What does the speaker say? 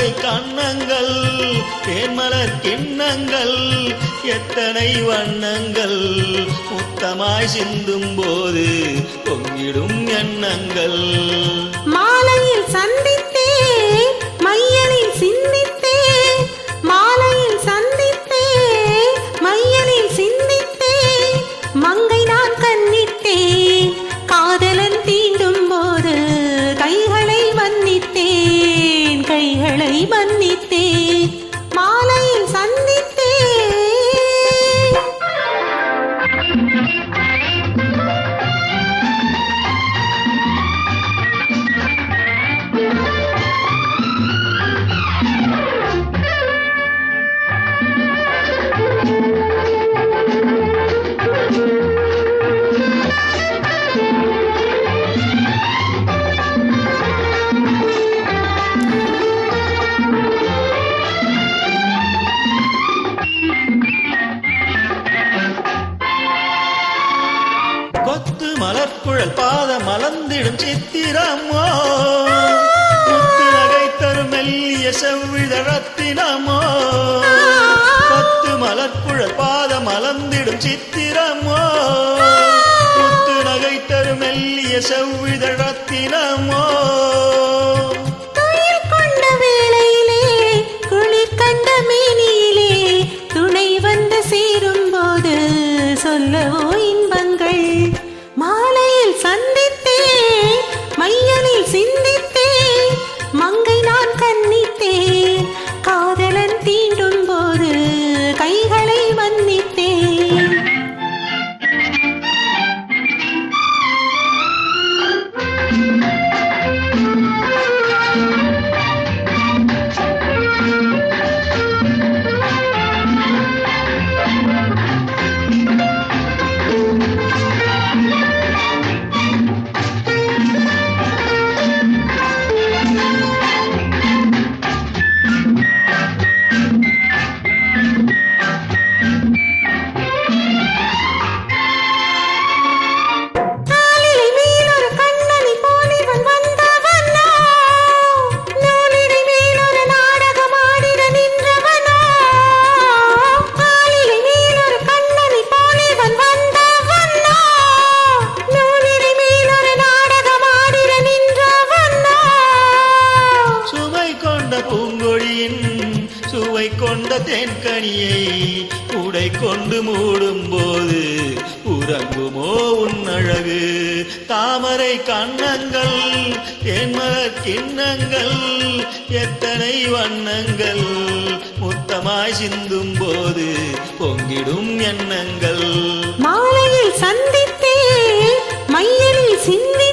தாமரை கண்ணங்கள் தேன்மலர் கிண்ணங்கள் எத்தனை வண்ணங்கள் முத்தமாய் சிந்தும் போது பொங்கிடும் எண்ணங்கள். மாலையில் சந்தித்தே மையலில் சிந்தித்தே மாலையில் சந்தித்தே மையலில் சிந்தித்தே மங்கை நான் கண்ணிட்டேன் காதலன் தீண்டும் போது கைகளை மன்னித்தேன் கைகளை மன்னித்தேன் மாலையில் சந்தித்தேன். கொத்து மலர்குழல் பாத மலர்ந்திடும் சித்திரமோ முத்து நகை தரும் மெல்லிய செவ்விதழத்தினமோ. கொத்து மலர்குழல் பாத மலர்ந்திடும் சித்திரமோ முத்து நகை தரும் மெல்லிய செவ்விதழத்தினமோ. சொல்லவோ இன்பங்கள் மாலையில் சந்தித்தே மையலில் சிந்தித்தே மங்கை நான் கண்ணித்தேன் காதலன் தீண்டும் போது கைகளை மன்னித்தேன். பூங்கொழியின் சுவை கொண்ட தேன்கனியை உடை கொண்டு மூடும் போது உறங்குமோ உன்னழகு. தாமரை கண்ணங்கள் தேன்மலர் கிண்ணங்கள் எத்தனை வண்ணங்கள் முத்தமாய் சிந்தும் போது பொங்கிடும் எண்ணங்கள். மாலையில் சந்தித்தே மையலில் சிந்தி